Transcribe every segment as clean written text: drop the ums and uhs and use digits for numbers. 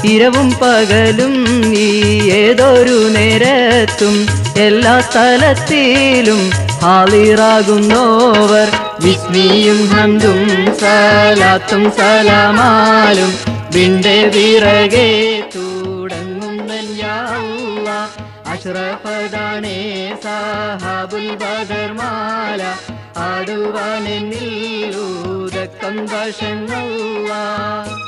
ഇരവും പകലും ഈ ഏതൊരു നേരത്തും എല്ലാ സ്ഥലത്തിലും ഹാളിറാകുന്നോവർ വിസ്മിയും ഹംദും സലാത്തും സലാമാലും വിണ്ടെ വിറകെ തുടങ്ങുന്നൻ യാ അല്ലാഹ് അഷ്റഫദാനേ സഹാബുൽ ബദർമാല ആടുവാനെന്നിൽ ഊദക്കം വശങ്ങളല്ലാഹ്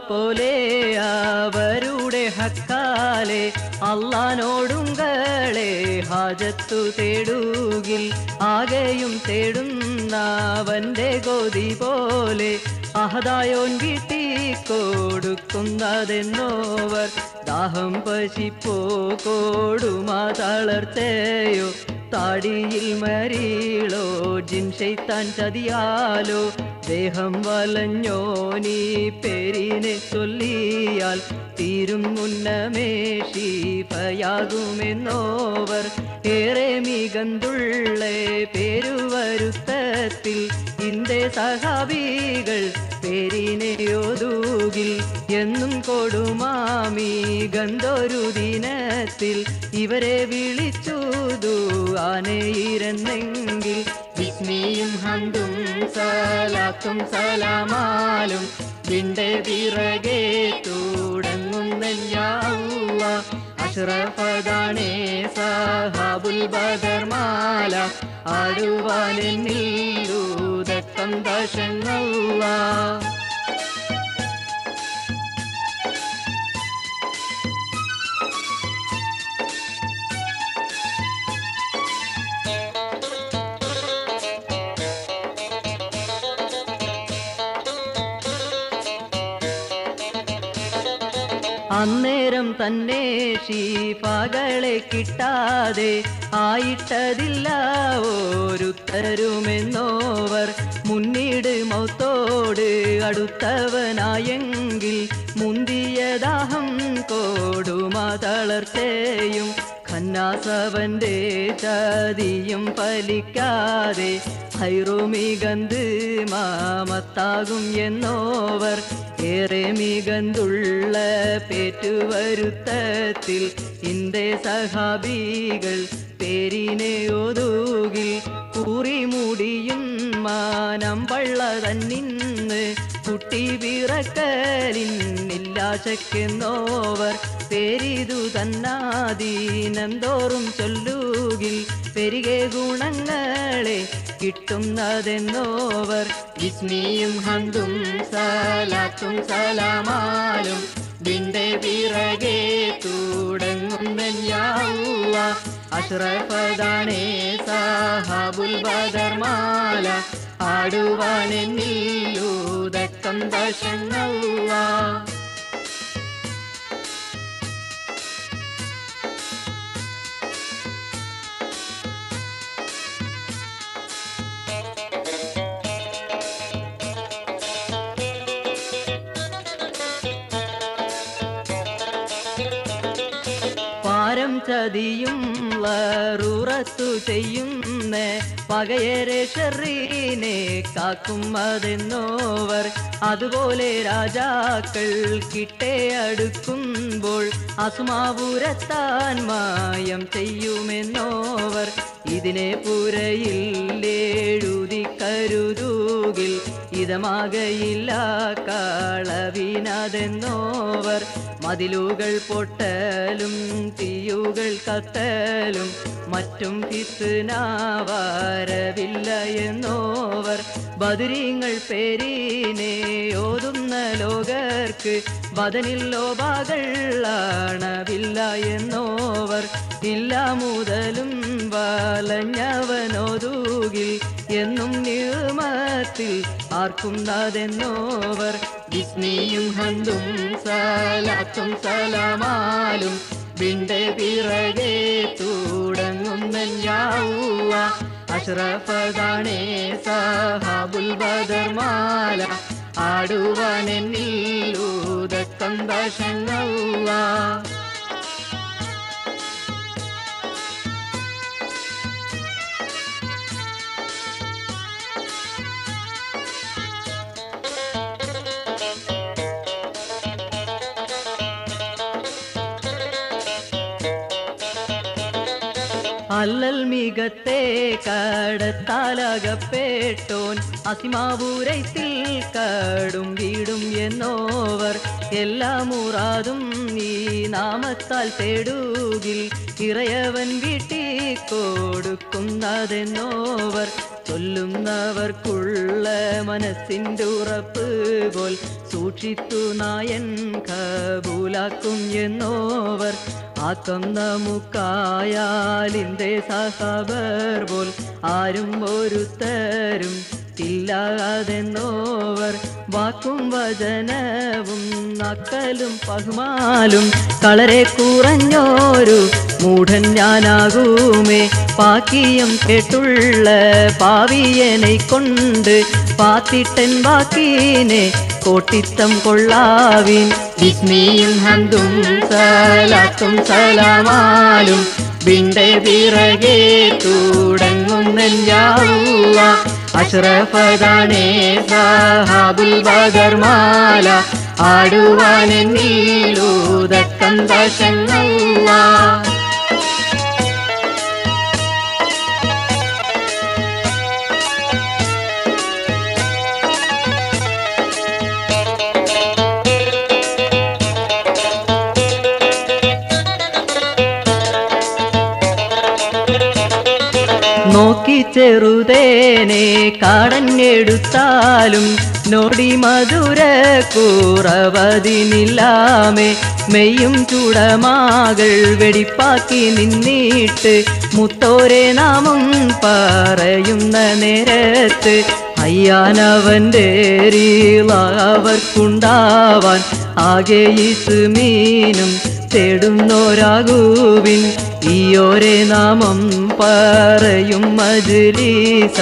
പോലെ അവരുടെ ഹക്കാലെ അല്ലാനോടുങ്ങളെ ഹാജത്തു തേടുകിൽ ആകെയും തേടുന്നവന്റെ ഗോതി പോലെ അഹദായോൻ കിട്ടിക്കൊടുക്കുന്നതെന്നോവർ ദാഹം പശിപ്പോ കൊടുമാ തളർത്തയോ താടിയിൽ മരീളോ ജിൻ ശൈത്താൻ ചതിയാലോ ദേഹം വലഞ്ഞോ നീ പേരിനെ ചൊല്ലിയാൽ തീരും മുന്നമേ ഷീഫയാകുമെന്നോവർ ഏറെ മികന്തുള്ള പേരുവരുത്തത്തിൽ ഇന്റെ സഹാബികൾ പേരിനെ ഒതുകിൽ എന്നും കൊടുമാമി ഗന്ധൊരു ദിനത്തിൽ ഇവരെ വിളിച്ചുതു ആനയിരുന്നെങ്കിൽ വിസ്മിയും ഹംദും സലാത്തും സലാമാലും വിണ്ടെ വിറകെ തുടങ്ങുന്നൻ യാ അല്ലാഹ് അഷ്റഫദാനേ സഹാബുൽ ബദർമാല ആടുവാനെന്നിൽ ഊദക്കം വശങ്ങളല്ലാഹ് അന്നേരം തന്നെ ഷീഫകളെ കിട്ടാതെ ആയിട്ടതില്ല ഓരുത്തരുമെന്നോവർ മുന്നിട് മൗത്തോട് അടുത്തവനായെങ്കിൽ മുന്തിയ ദാഹം കൊടുമാ തളർച്ചയും ഖന്നാസവന്റെ ചതിയും ഫലിക്കാതെ ഹൈറുമികന്ത് മാമത്താകും എന്നോവർ ഏറെ മികന്തുള്ള പേറ്റുവരുത്തത്തിൽ ഇന്റെ സഹാബികൾ പേരിനെ ഒതുകിൽ കൂറിമുടിയും മാനം പള്ള തന്നിന്ന് കുട്ടി പിറക്കലിന്നില്ലാശക്കെന്നോവർ പേരിതു തന്നാദീനം തോറും ചൊല്ലുകിൽ പെരികെ ഗുണങ്ങളെ കിട്ടുന്നതെന്നോവർ വിസ്മിയും ഹംദും സലാത്തും സലാമാലും വിണ്ടെ വിറകെ തുടങ്ങുന്നൻ യാ അല്ലാഹ് അഷ്റഫദാനേ സഹാബുൽ ബദർമാല ആടുവാനെന്നിൽ ഊദക്കം വശങ്ങളല്ലാഹ് പാരം ചതിയും ലറൂറത്തു ചെയ്യുന്ന പകയരെ ഷർറിനെ കാക്കും അതെന്നോവർ അതുപോലെ രാജാക്കൾ കിട്ടേ അടുക്കുമ്പോൾ അസുമാപുരത്താൻ മായം ചെയ്യുമെന്നോവർ ഇതിനെ പുരയിൽ എഴുതി കരുതുകിൽ ഇതമാകയില്ല കളവിനതെന്നോവർ മതിലുകൾ പൊട്ടലും തീയുകൾ കത്തലും മറ്റും ഫിത്നാവരവില്ല എന്നോവർ ബദരീങ്ങൾ പേരിനെ ഓതുന്ന ലോകർക്ക് ബദനിൽ ലോബാകളാണവില്ല എന്നോവർ ഇല്ല മുതലും വലഞ്ഞവനോതുകിൽ എന്നും നിയമത്തിൽ ആർക്കുന്നതെന്നോവർ വിസ്മിയും ഹംദും സലാത്തും സലാമാലും വിണ്ടെ പിറകെ തുടങ്ങുന്നൻ യാ അല്ലാഹ് അഷ്റഫദാണേ സഹാബുൽ ബദർമാല ആടുവാനെന്നിൽ ഊദക്കന്തശങ്ങള. അല്ലൽ മികത്തെ കടത്താലകപ്പെട്ടോൻ അസിമാവൂരൈത്തിൽ കടും വീടും എന്നോവർ എല്ലാ മുറാതും ഈ നാമത്താൽ തേടുകിൽ ഇറയവൻ വീട്ടി കൊടുക്കുന്നതെന്നോവർ ചൊല്ലുന്നവർക്കുള്ള മനസ്സിൻ്റെ ഉറപ്പ് പോൽ സൂക്ഷിത്തു നായൻ കബൂലാക്കും എന്നോവർ ആക്കം നമുക്കായാലിൻ്റെ സഹബർ പോൽ ആരും ഒരുത്തരും ഇല്ലാതെന്നോവർ വാക്കും വചനവും നക്കലും പഹ്മാലും കളരെ കുറഞ്ഞോരു മൂഢൻ ഞാനാകുമേ. പാക്കിയം കേട്ടുള്ള പാവിയനെ കൊണ്ട് പാത്തിട്ടൻ വാക്കീനെ കോട്ടിത്തം കൊള്ളാവിൻ. ഇസ്മിയും ഹന്തും സലാത്തും സലാമാലും ബിന്റെ പിറകെ തുടങ്ങുന്നല്ലാഹുവ. അഷ്റഫദാണേ സഹാബുൽ ബദർമാല ആടുവാനെന്നിൽ ഊദക്കന്തശങ്ങള. നോക്കി ചെറുതേനെ കാടഞ്ഞെടുത്താലും നോടി മധുര കുറവതിനില്ലാമേ. മെയ്യും ചുടമാകൾ വെടിപ്പാക്കി നിന്നിട്ട് മുത്തോരെ നാമം പറയുന്ന നേരത്ത് അയ്യാനവൻ്റെ അവർക്കുണ്ടാവാൻ ആകെ ഇസ്മീനും തേടുന്നോരാകുവിൻ. ഈയോരെ നാമം പറയും മജ്‌ലിസ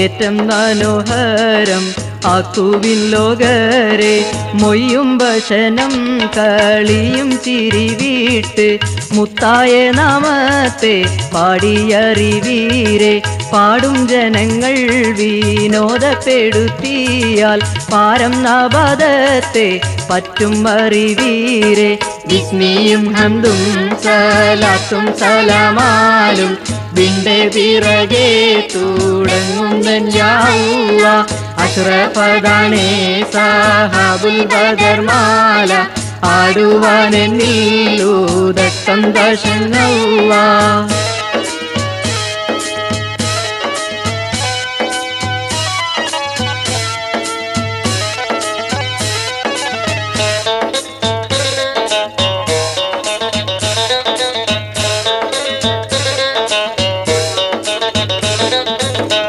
ഏറ്റം മനോഹരം ആക്കുവിൻ ലോകരെ. മൊയ്യും ഭക്ഷണം കളിയും ചിരി വീട്ട് മുത്തായ നാമത്തെ പാടിയറിവീരെ. പാടും ജനങ്ങൾ വിനോദപ്പെടുത്തിയാൽ പാരം നബദത്തെ പറ്റും അറിവീരെ. ഇസ്മിയും ഹന്തും സലാത്തും സലാമാലും ബിന്റെ പിറകെ തുടങ്ങുന്നല്ലാഹുവ. അഷ്റഫദാണേ സഹാബുൽ ബദർമാല ആടുവാനെന്നിൽ ഊദക്കന്തശങ്ങള.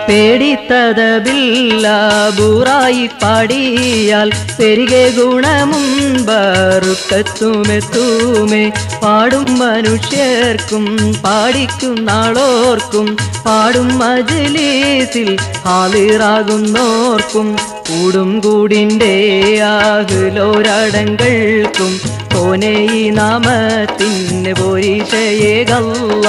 പേടിത്തതബില്ല ബൂറായി പാടിയാൽ പെരികെ ഗുണമും ബറുക്കത്തുമെത്തൂമേ. പാടും മനുഷ്യർക്കും പാടിക്കും നാളോർക്കും പാടും മജ്‌ലിസിൽ ഹാളിറാകുന്നോർക്കും കൂടും കൂടിൻ്റെ ആഹ്ലോരടങ്ങൾക്കും ഓനെ ഈ നാമത്തിന് പോരീശയേകല്ല.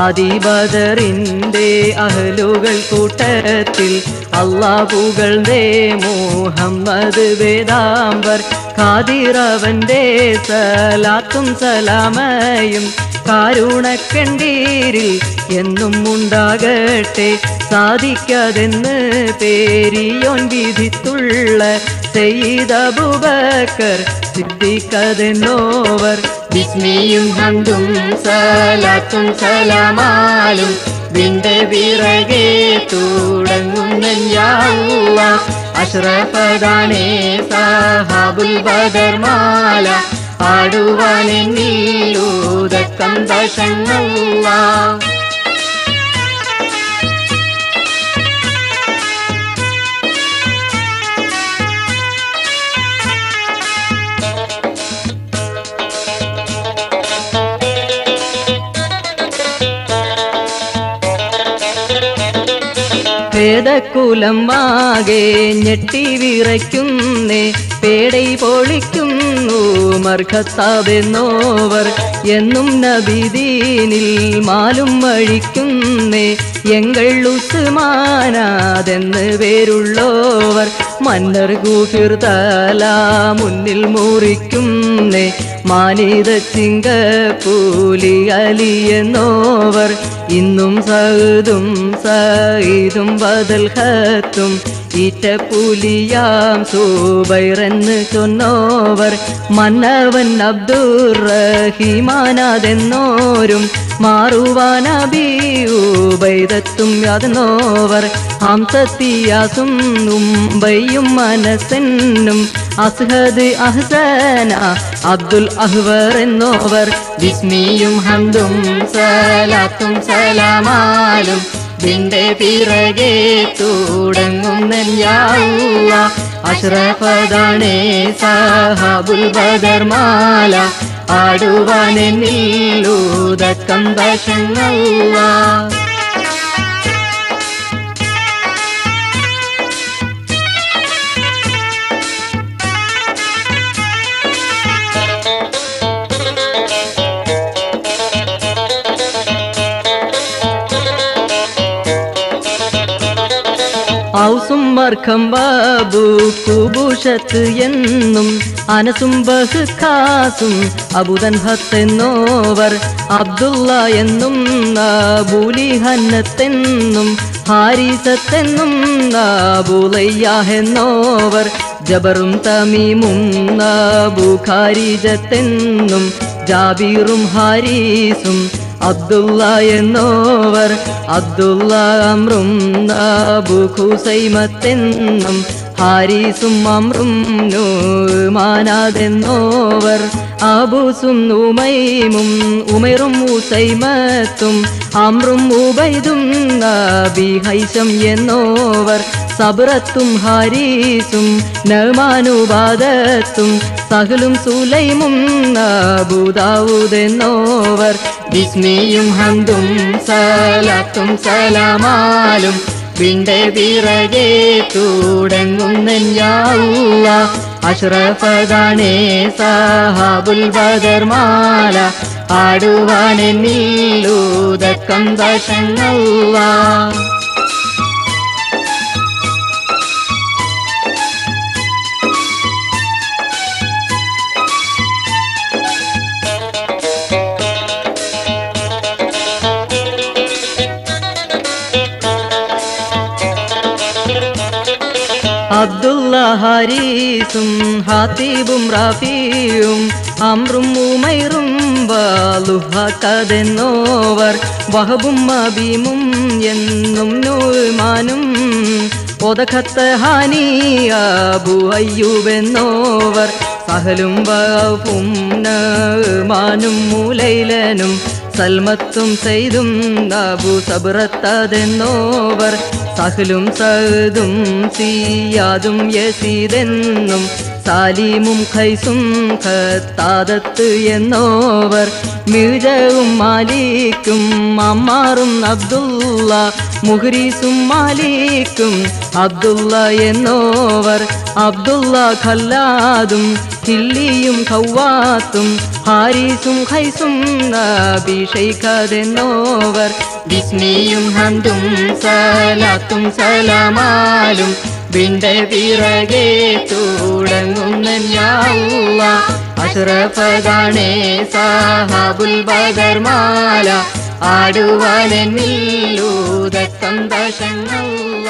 ആദി ബദറിൻ്റെ അഹ്ലുകൾ കൂട്ടത്തിൽ അല്ലാഹുകളുടെ മുഹമ്മദ് വേദാംബർ ഖാദിറവൻ്റെ സലാത്തും സലാമയും കാരുണക്കണ്ടീരിൽ എന്നും ഉണ്ടാകട്ടെ. സാധിക്കാതെന്ന് പേരിയോൻ വിധിത്തുള്ള സയ്യിദ് അബൂബക്കർ സിദ്ദീഖതെന്നോവർ. ബിസ്മിയും ഹന്തും സലാത്തും സലാമാലും ബിന്റെ പിറകെ തുടങ്ങുന്നല്ലാഹുവ. അഷ്റഫദാണേ സഹാബുൽ ബദർമാല ആടുവാനെന്നിൽ ഊദക്കന്തശങ്ങള. വേദക്കുലം ആകെ ഞെട്ടി വിറയ്ക്കുന്നേ പേടൈ പൊളിക്കുന്നു മർഖത്താബെന്നോവർ എന്നും നബിദീനിൽ മാലും വഴിക്കുന്നേ എങ്ങൾ ഉസ്മാനാതെന്ന് പേരുള്ളോവർ മന്നർ ഗൂഫിർ തല മുന്നിൽ മുറിക്കുന്നേ മാനിത ചിങ്കപ്പൂലി അലി എന്നോവർ ഇന്നും സയ്യിദും ബദൽ ഖത്തും ഈറ്റപ്പുലിയാം സുബൈറെന്ന് ചൊന്നോവർ മന്നവൻ അബ്ദുറഹിമാനാതെന്നോരും മാറുവാൻ അബീഉബൈദത്തും യാതെന്നോവർ ഹംസത്തിയാസും ഉംബയും മനസ്സെന്നും അസ്ഹദ് അഹ്സന അബ്ദുൽ അഹ്വർ എന്നോവർ ബിസ്മിയും ഹംദും സലാത്തും സലാമാലും നിന്റെ പിറകെ തുടങ്ങുന്നല്ല അഷ്റഫദാണേ സഹാബുൽ ബദർമാല ആടുവാനെന്നില്ലൂതക്കം വശങ്ങള ഔസും മർഖം ബാബു കുബുഷത്ത് എന്നും അനസും ബഹ്ഖാസും അബുദൻ ഹത്തെന്നോവർ അബ്ദുള്ള എന്നും ബൂലിഹന്നത്തെന്നും ഹാരിസത്തെന്നും ബുലയ്യാഹെന്നോവർ ജബറും തമീമും ബുഖാരിജത്തെന്നും ജാബീറും ഹാരീസും അബ്ദുള്ള എന്നോവർ അബ്ദുള്ള അമ്രും അബുഖുസൈമത്തെന്നും ഹാരിസും അമ്രും നൂമാനാതെന്നോവർ അബൂസും ഉമൈമും ഉമൈറും ഉസൈമത്തും അമ്രും ഉബൈദും ബിഹൈസം എന്നോവർ സബ്റത്തും ഹാരീസും നഅ്മാനുബാദത്തും സഹലും സുലൈമും അബൂദാവൂദെന്നോവർ ബിസ്മിയും ഹംദും സലാത്തും സലാമാലും നിന്റെ പിറകെ തുടങ്ങുന്നല്ല അഷ്റഫദാണേ സഹാബുൽ ബദർമാല ആടുവാനെന്നില്ലൂതക്കം വശങ്ങള അബ്ദുള്ള ഹാരീസും ഹാത്തീബും റാഫിയും അമ്രും ഉമൈറും വാലുഹക്കതെന്നോവർ വഹബും അബീമും എന്നും നൂമാനും ഒതഖത്ത് ഹാനി അബു അയ്യൂബെന്നോവർ സഹലും വഹബും നഅ്മാനും മുലൈലനും സൽമത്തും സൈദും അബു സബ്റത്തതെന്നോവർ സഹലും സഅദും സിയാദും യസീദെന്നും സാലിമും ഖൈസും ഖത്താദത്ത് എന്നോവർ മിർജവും മാലിക്കും അമ്മാറും അബ്ദുള്ള മുഹ്രീസും മാലിക്കും അബ്ദുള്ള എന്നോവർ അബ്ദുള്ള ഖല്ലാദും ഹില്ലിയും ഖവാത്തും ഹാരിസും ഖൈസും അബിഷൈഖതെന്നോവർ ബിസ്മിയും ഹംദും സലാത്തും സലാമാലും നിന്റെ പിറകെ തുടങ്ങുന്നല്ല അഷ്റഫദാണേ സഹാബുൽ ബദർമാല ആടുവാനെന്നില്ലൂതക്കം വശങ്ങള